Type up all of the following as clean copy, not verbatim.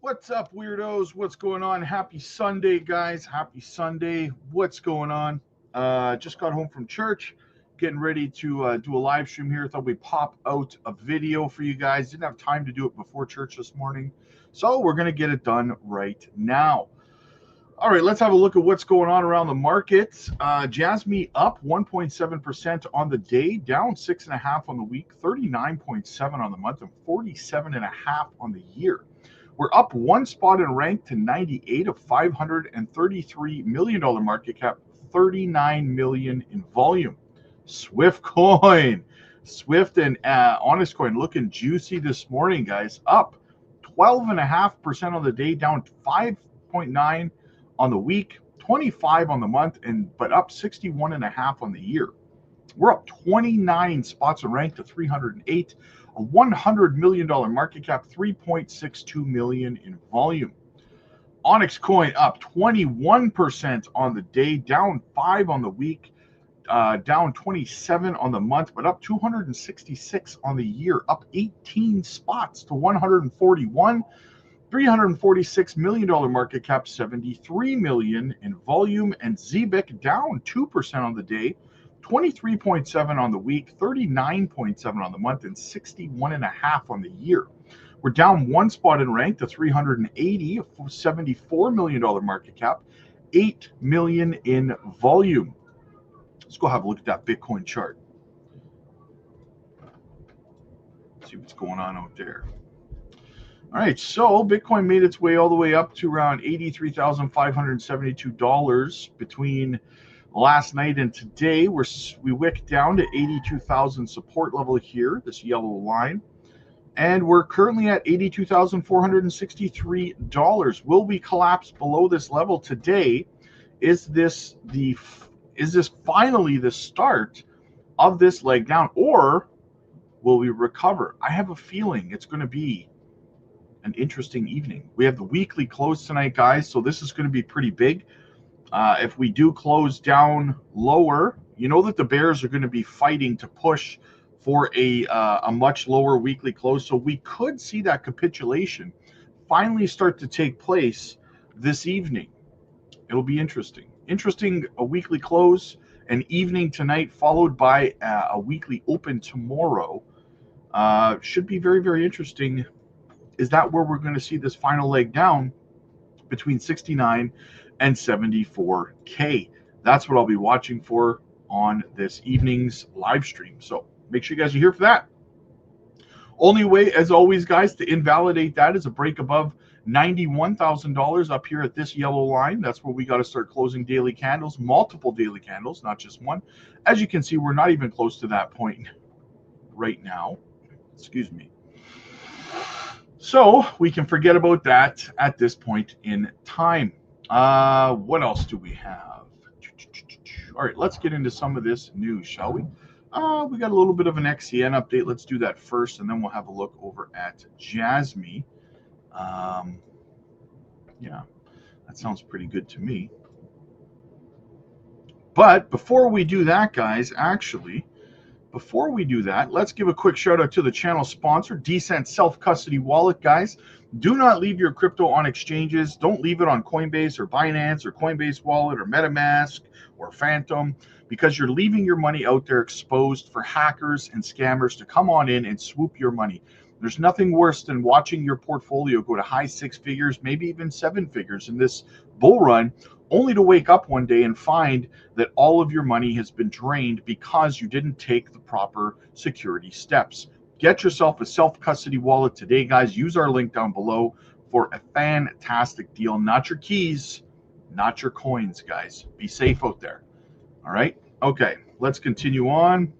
What's up, weirdos? What's going on? Happy Sunday, guys. Happy Sunday. What's going on? Just got home from church, getting ready to do a live stream here. Thought we'd pop out a video for you guys. Didn't have time to do it before church this morning, so we're going to get it done right now. All right, let's have a look at what's going on around the markets. Jasmy up 1.7% on the day, down 6.5 on the week, 39.7 on the month, and 47.5 on the year. We're up one spot in rank to 98 of $533 million market cap, 39 million in volume. Swift coin, Swift and Honest coin looking juicy this morning, guys. Up 12.5% on the day, down 5.9 on the week, 25 on the month, but up 61.5 on the year. We're up 29 spots in rank to 308, a $100 million market cap, 3.62 million in volume. Onyx coin up 21% on the day, down 5 on the week, down 27 on the month, but up 266 on the year, up 18 spots to 141. $346 million market cap, 73 million in volume, and ZBIC down 2% on the day, 23.7 on the week, 39.7 on the month, and 61.5 on the year. We're down one spot in rank to 380, $74 million market cap, 8 million in volume. Let's go have a look at that Bitcoin chart. See what's going on out there. All right, so Bitcoin made its way all the way up to around $83,572 between last night and today. We wicked down to 82,000 support level here, this yellow line, and we're currently at $82,463. Will we collapse below this level today? Is this finally the start of this leg down, or will we recover? I have a feeling it's going to be an interesting evening. We have the weekly close tonight, guys, so this is going to be pretty big. If we do close down lower, you know that the bears are going to be fighting to push for a much lower weekly close, so we could see that capitulation finally start to take place this evening. It'll be interesting. A weekly close, an evening tonight, followed by a weekly open tomorrow. Should be very, very interesting. Is that where we're going to see this final leg down between 69 and 74K? That's what I'll be watching for on this evening's live stream. So make sure you guys are here for that. Only way, as always, guys, to invalidate that is a break above $91,000 up here at this yellow line. That's where we got to start closing daily candles, multiple daily candles, not just one. As you can see, we're not even close to that point right now. Excuse me. So we can forget about that at this point in time. What else do we have? All right, let's get into some of this news, shall we? We got a little bit of an XCN update. Let's do that first, and then we'll have a look over at Jasmy. Yeah, that sounds pretty good to me. But before we do that, guys, before we do that, let's give a quick shout out to the channel sponsor, Decent Self-Custody Wallet, guys. Do not leave your crypto on exchanges. Don't leave it on Coinbase or Binance or Coinbase Wallet or MetaMask or Phantom, because you're leaving your money out there exposed for hackers and scammers to come on in and swoop your money. There's nothing worse than watching your portfolio go to high 6 figures, maybe even 7 figures in this bull run, only to wake up one day and find that all of your money has been drained because you didn't take the proper security steps. Get yourself a self-custody wallet today, guys. Use our link down below for a fantastic deal. Not your keys, not your coins, guys. Be safe out there. All right? Okay, let's continue on.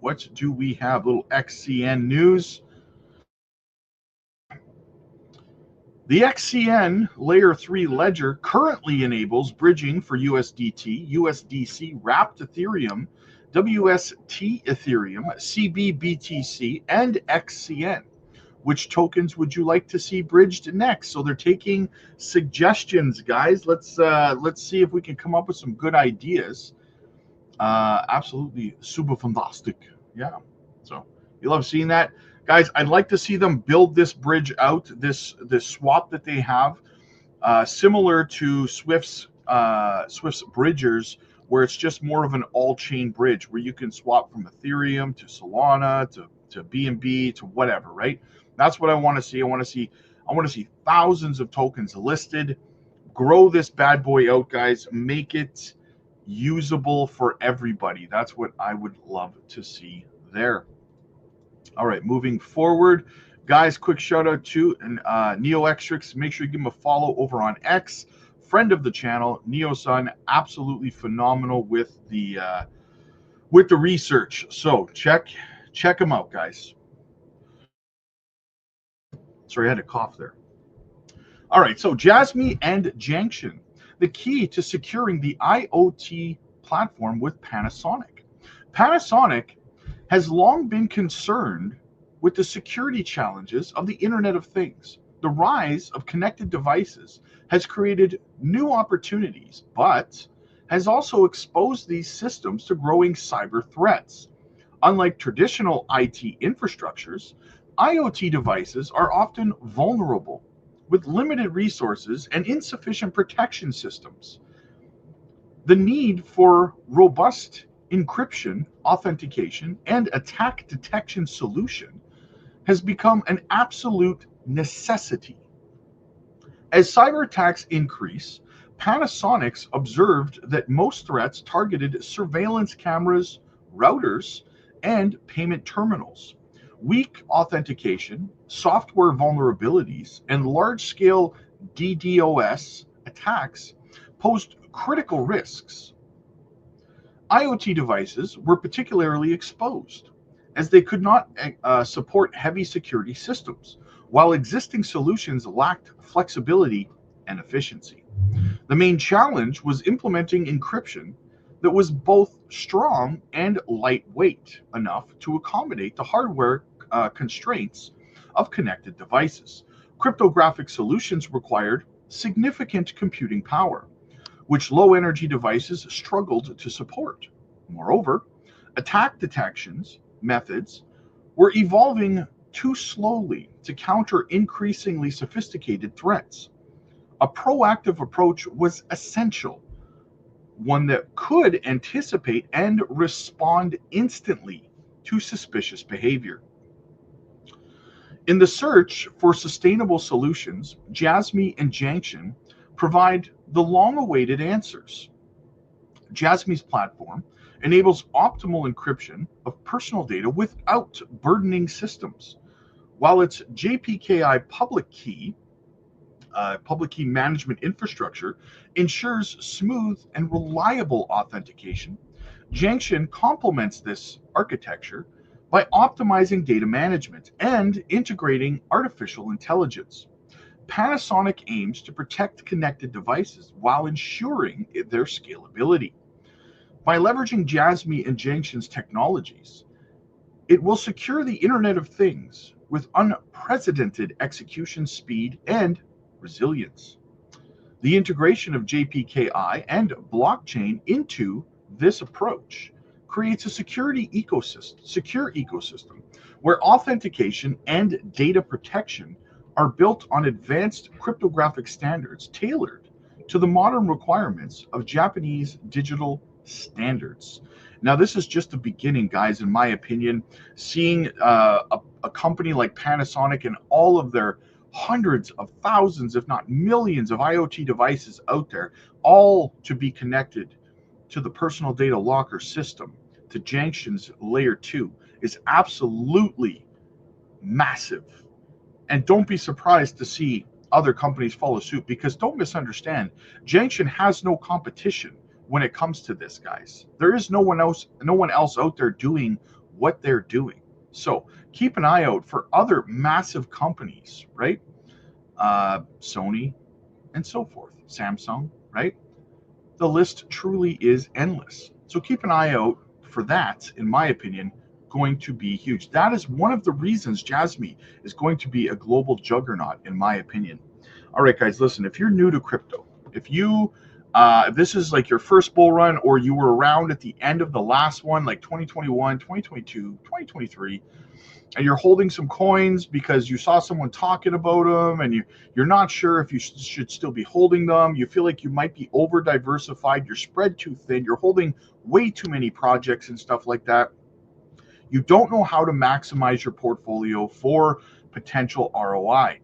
What do we have? Little XCN news. The XCN Layer 3 ledger currently enables bridging for USDT, USDC, Wrapped Ethereum, WST Ethereum, CBBTC, and XCN. Which tokens would you like to see bridged next? So they're taking suggestions, guys. Let's see if we can come up with some good ideas. Absolutely super fantastic. Yeah. So you love seeing that. Guys, I'd like to see them build this bridge out, this swap that they have, similar to Swift's bridgers, where it's just more of an all-chain bridge where you can swap from Ethereum to Solana to BNB to whatever, right? That's what I want to see. I want to see thousands of tokens listed. Grow this bad boy out, guys. Make it usable for everybody. That's what I would love to see there. All right, moving forward, guys, quick shout out to NeoXtrix. Make sure you give him a follow over on X. Friend of the channel, Neo-san, absolutely phenomenal with the research. So check him out, guys. Sorry, I had a cough there. All right, so Jasmy and Junction, the key to securing the IoT platform with Panasonic. Panasonic has long been concerned with the security challenges of the Internet of Things. The rise of connected devices has created new opportunities, but has also exposed these systems to growing cyber threats. Unlike traditional IT infrastructures, IoT devices are often vulnerable with limited resources and insufficient protection systems. The need for robust encryption, authentication, and attack detection solution has become an absolute necessity. As cyber attacks increase, Panasonic observed that most threats targeted surveillance cameras, routers, and payment terminals. Weak authentication, software vulnerabilities, and large-scale DDoS attacks posed critical risks. IoT devices were particularly exposed, as they could not support heavy security systems, while existing solutions lacked flexibility and efficiency. The main challenge was implementing encryption that was both strong and lightweight enough to accommodate the hardware constraints of connected devices. Cryptographic solutions required significant computing power, which low-energy devices struggled to support. Moreover, attack detections methods were evolving too slowly to counter increasingly sophisticated threats. A proactive approach was essential, one that could anticipate and respond instantly to suspicious behavior. In the search for sustainable solutions, Jasmy and Junction provide the long-awaited answers. Jasmy's platform enables optimal encryption of personal data without burdening systems, while its JPKI public key management infrastructure ensures smooth and reliable authentication. Junction complements this architecture by optimizing data management and integrating artificial intelligence. Panasonic aims to protect connected devices while ensuring their scalability. By leveraging Jasmy and Junction's technologies, it will secure the Internet of Things with unprecedented execution speed and resilience. The integration of JPKI and blockchain into this approach creates a secure ecosystem where authentication and data protection are built on advanced cryptographic standards tailored to the modern requirements of Japanese digital standards. Now, this is just the beginning, guys, in my opinion. Seeing a company like Panasonic and all of their hundreds of thousands, if not millions, of IoT devices out there, all to be connected to the personal data locker system, to Junction's layer 2, is absolutely massive. And don't be surprised to see other companies follow suit, because don't misunderstand, Junction has no competition when it comes to this, guys. There is no one else out there doing what they're doing. So keep an eye out for other massive companies, right? Sony and so forth, Samsung, right? The list truly is endless. So keep an eye out for that, in my opinion, going to be huge. That is one of the reasons Jasmy is going to be a global juggernaut, in my opinion. All right, guys, listen, if you're new to crypto, if this is like your first bull run, or you were around at the end of the last one, like 2021, 2022, 2023, and you're holding some coins because you saw someone talking about them, and you're not sure if you should still be holding them. You feel like you might be over diversified, you're spread too thin, you're holding way too many projects and stuff like that. You don't know how to maximize your portfolio for potential ROI.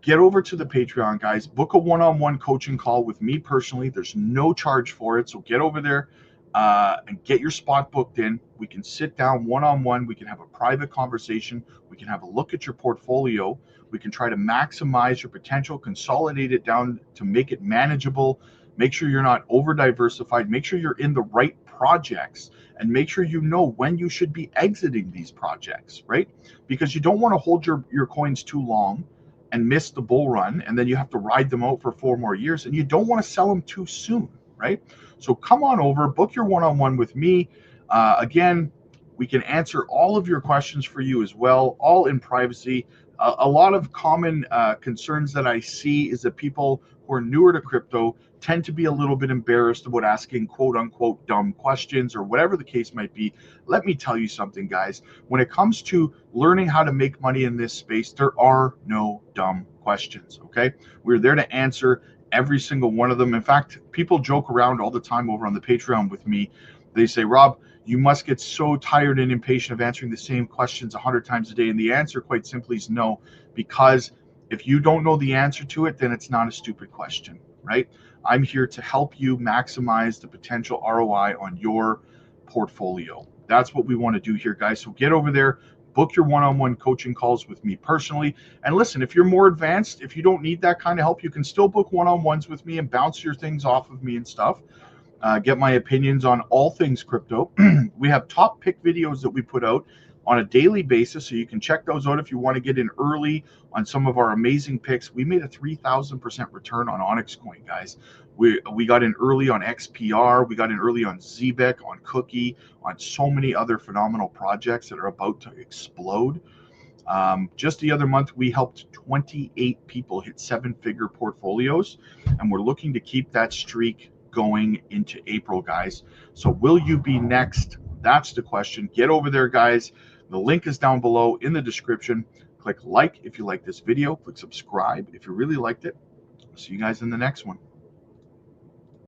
Get over to the Patreon, guys. Book a one-on-one coaching call with me personally. There's no charge for it. So get over there and get your spot booked in. We can sit down one-on-one. We can have a private conversation. We can have a look at your portfolio. We can try to maximize your potential, consolidate it down to make it manageable. Make sure you're not over-diversified. Make sure you're in the right projects, and make sure you know when you should be exiting these projects, right? Because you don't want to hold your coins too long and miss the bull run, and then you have to ride them out for 4 more years, and you don't want to sell them too soon, right? So come on over, book your one-on-one with me. Again, we can answer all of your questions for you as well, all in privacy. A lot of common concerns that I see is that people who are newer to crypto tend to be a little bit embarrassed about asking quote unquote dumb questions or whatever the case might be. Let me tell you something, guys. When it comes to learning how to make money in this space, there are no dumb questions, okay? We're there to answer every single one of them. In fact, people joke around all the time over on the Patreon with me. They say, Rob, you must get so tired and impatient of answering the same questions 100 times a day. And the answer, quite simply, is no, because if you don't know the answer to it, then it's not a stupid question, right? I'm here to help you maximize the potential ROI on your portfolio. That's what we want to do here, guys. So get over there, book your one-on-one coaching calls with me personally. And listen, if you're more advanced, if you don't need that kind of help, you can still book one-on-ones with me and bounce your things off of me and stuff. Get my opinions on all things crypto. We have top pick videos that we put out on a daily basis, so you can check those out if you want to get in early on some of our amazing picks. We made a 3,000% return on Onyx Coin, guys. We got in early on XPR, we got in early on Zbec, on Cookie, on so many other phenomenal projects that are about to explode. Just the other month, we helped 28 people hit 7-figure portfolios, and we're looking to keep that streak going into April, guys. So will you be next? That's the question. Get over there, guys. The link is down below in the description. Click like if you like this video. Click subscribe if you really liked it. See you guys in the next one.